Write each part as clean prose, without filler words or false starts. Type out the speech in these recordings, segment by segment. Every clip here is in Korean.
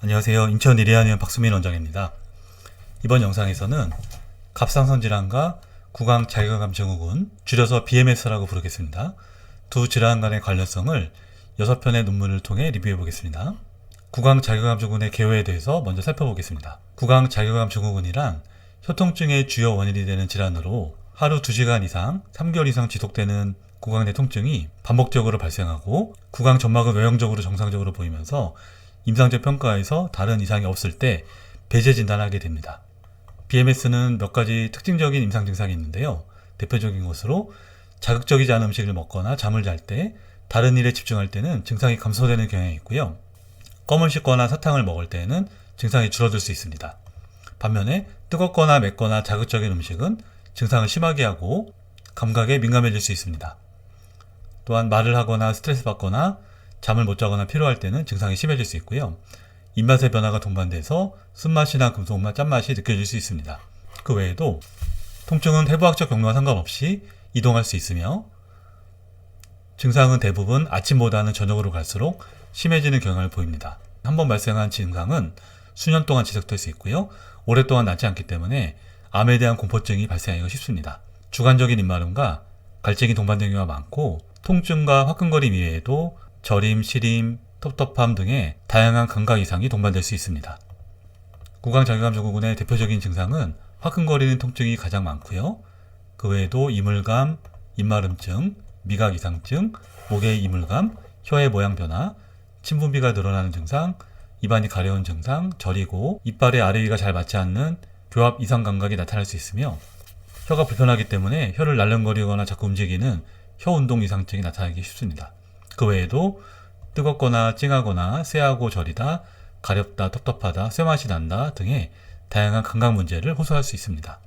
안녕하세요. 인천 이레아니언 박수민 원장입니다. 이번 영상에서는 갑상선 질환과 구강 자기감 증후군, 줄여서 BMS라고 부르겠습니다. 두 질환 간의 관련성을 6편의 논문을 통해 리뷰해 보겠습니다. 구강 자기감 증후군의 개요에 대해서 먼저 살펴보겠습니다. 구강 자기감 증후군이란 혀통증의 주요 원인이 되는 질환으로 하루 2시간 이상, 3개월 이상 지속되는 구강 내 통증이 반복적으로 발생하고 구강 점막은 외형적으로 정상적으로 보이면서 임상적 평가에서 다른 이상이 없을 때 배제 진단하게 됩니다. BMS는 몇 가지 특징적인 임상 증상이 있는데요. 대표적인 것으로 자극적이지 않은 음식을 먹거나 잠을 잘 때, 다른 일에 집중할 때는 증상이 감소되는 경향이 있고요. 껌을 씹거나 사탕을 먹을 때에는 증상이 줄어들 수 있습니다. 반면에 뜨겁거나 맵거나 자극적인 음식은 증상을 심하게 하고 감각에 민감해질 수 있습니다. 또한 말을 하거나 스트레스 받거나 잠을 못 자거나 피로할 때는 증상이 심해질 수 있고요. 입맛의 변화가 동반돼서 쓴맛이나 금속맛, 짠맛이 느껴질 수 있습니다. 그 외에도 통증은 해부학적 경로와 상관없이 이동할 수 있으며 증상은 대부분 아침보다는 저녁으로 갈수록 심해지는 경향을 보입니다. 한번 발생한 증상은 수년 동안 지속될 수 있고요. 오랫동안 낫지 않기 때문에 암에 대한 공포증이 발생하기가 쉽습니다. 주관적인 입마름과 갈증이 동반된 경우가 많고 통증과 화끈거림 이외에도 저림, 시림, 텁텁함 등의 다양한 감각 이상이 동반될 수 있습니다. 구강 자기감 증후군의 대표적인 증상은 화끈거리는 통증이 가장 많고요. 그 외에도 이물감, 입마름증, 미각 이상증, 목의 이물감, 혀의 모양 변화, 침분비가 늘어나는 증상, 입안이 가려운 증상, 저리고 이빨의 아래 위가 잘 맞지 않는 교합 이상 감각이 나타날 수 있으며 혀가 불편하기 때문에 혀를 날름거리거나 자꾸 움직이는 혀 운동 이상증이 나타나기 쉽습니다. 그 외에도 뜨겁거나 찡하거나 쎄하고 저리다, 가렵다, 텁텁하다, 쇠맛이 난다 등의 다양한 감각 문제를 호소할 수 있습니다.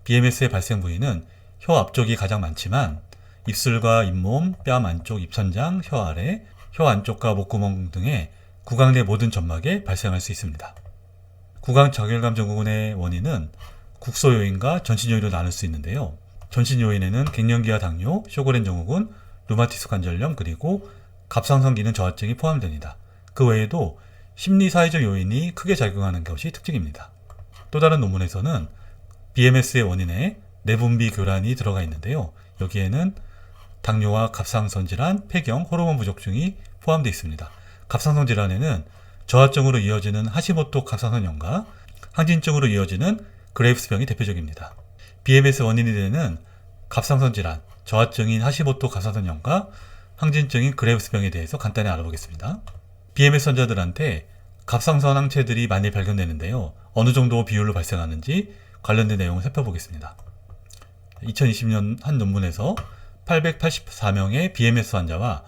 BMS의 발생 부위는 혀 앞쪽이 가장 많지만 입술과 잇몸, 뺨 안쪽, 입천장, 혀 아래, 혀 안쪽과 목구멍 등의 구강 내 모든 점막에 발생할 수 있습니다. 구강 자결감 증후군의 원인은 국소 요인과 전신 요인으로 나눌 수 있는데요. 전신 요인에는 갱년기와 당뇨, 쇼그렌 증후군, 류마티스 관절염 그리고 갑상선 기능 저하증이 포함됩니다. 그 외에도 심리사회적 요인이 크게 작용하는 것이 특징입니다. 또 다른 논문에서는 BMS의 원인에 내분비 교란이 들어가 있는데요. 여기에는 당뇨와 갑상선 질환, 폐경, 호르몬 부족증이 포함되어 있습니다. 갑상선 질환에는 저하증으로 이어지는 하시모토 갑상선염과 항진증으로 이어지는 그레이브스병이 대표적입니다. BMS 원인이 되는 갑상선 질환, 저하증인 하시모토 갑상선염과 항진증인 그레이브스병에 대해서 간단히 알아보겠습니다. BMS 환자들한테 갑상선 항체들이 많이 발견되는데요. 어느 정도 비율로 발생하는지 관련된 내용을 살펴보겠습니다. 2020년 한 논문에서 884명의 BMS 환자와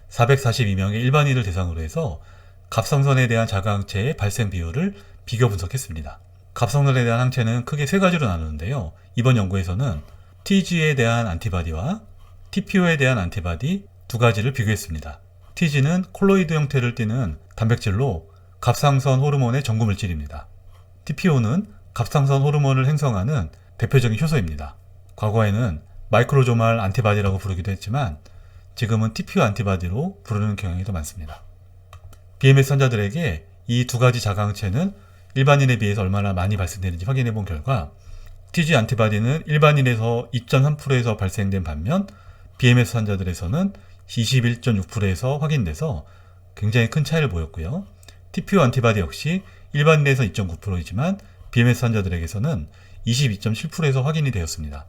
442명의 일반인을 대상으로 해서 갑상선에 대한 자가항체의 발생 비율을 비교 분석했습니다. 갑상선에 대한 항체는 크게 세 가지로 나누는데요. 이번 연구에서는 TG에 대한 안티바디와 TPO에 대한 안티바디 두 가지를 비교했습니다. TG는 콜로이드 형태를 띠는 단백질로 갑상선 호르몬의 전구물질입니다. TPO는 갑상선 호르몬을 생성하는 대표적인 효소입니다. 과거에는 마이크로조말 안티바디라고 부르기도 했지만 지금은 TPO 안티바디로 부르는 경향이 더 많습니다. BMS 환자들에게 이 두 가지 자가항체는 일반인에 비해서 얼마나 많이 발생되는지 확인해 본 결과 TG 안티바디는 일반인에서 2.3%에서 발생된 반면 BMS 환자들에서는 21.6%에서 확인돼서 굉장히 큰 차이를 보였고요. TPO 안티바디 역시 일반인에서 2.9%이지만 BMS 환자들에게서는 22.7%에서 확인이 되었습니다.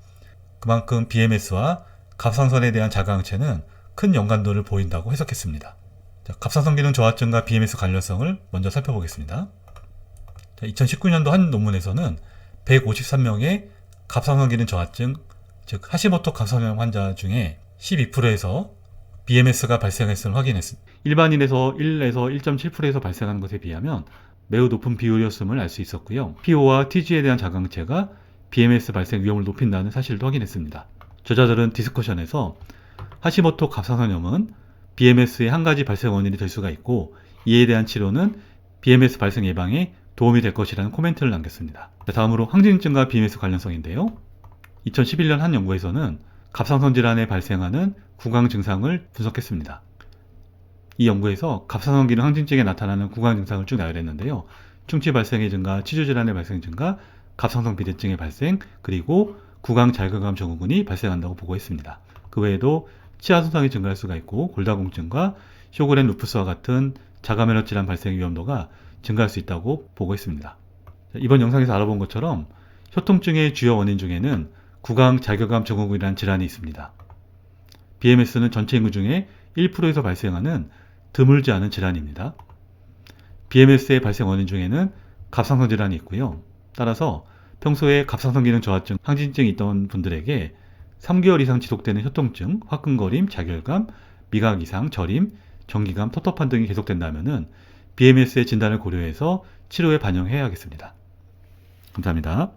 그만큼 BMS와 갑상선에 대한 자가항체는 큰 연관도를 보인다고 해석했습니다. 갑상선 기능 저하증과 BMS 관련성을 먼저 살펴보겠습니다. 2019년도 한 논문에서는 153명의 갑상선 기능 저하증, 즉 하시모토 갑상선염 환자 중에 12%에서 BMS가 발생했음을 확인했습니다. 일반인에서 1에서 1.7%에서 발생하는 것에 비하면 매우 높은 비율이었음을 알 수 있었고요. PO와 TG에 대한 자가항체가 BMS 발생 위험을 높인다는 사실도 확인했습니다. 저자들은 디스커션에서 하시모토 갑상선염은 BMS의 한 가지 발생 원인이 될 수가 있고 이에 대한 치료는 BMS 발생 예방에 도움이 될 것이라는 코멘트를 남겼습니다. 다음으로 항진증과 BMS 관련성인데요. 2011년 한 연구에서는 갑상선 질환에 발생하는 구강 증상을 분석했습니다. 이 연구에서 갑상선 기능 항진증에 나타나는 구강 증상을 쭉 나열했는데요. 충치 발생의 증가, 치주 질환의 발생 증가, 갑상선 비대증의 발생, 그리고 구강 잘근감 증후군이 발생한다고 보고했습니다. 그 외에도 치아 손상이 증가할 수가 있고 골다공증과 쇼그렌 루푸스와 같은 자가면역 질환 발생 위험도가 증가할 수 있다고 보고했습니다. 이번 영상에서 알아본 것처럼 혀통증의 주요 원인 중에는 구강 잘근감 증후군이라는 질환이 있습니다. BMS는 전체 인구 중에 1%에서 발생하는 드물지 않은 질환입니다. BMS의 발생 원인 중에는 갑상선 질환이 있고요. 따라서 평소에 갑상선 기능 저하증, 항진증이 있던 분들에게 3개월 이상 지속되는 혀통증, 화끈거림, 자결감, 미각 이상, 저림, 정기감, 텁텁함 등이 계속된다면 BMS의 진단을 고려해서 치료에 반영해야겠습니다. 감사합니다.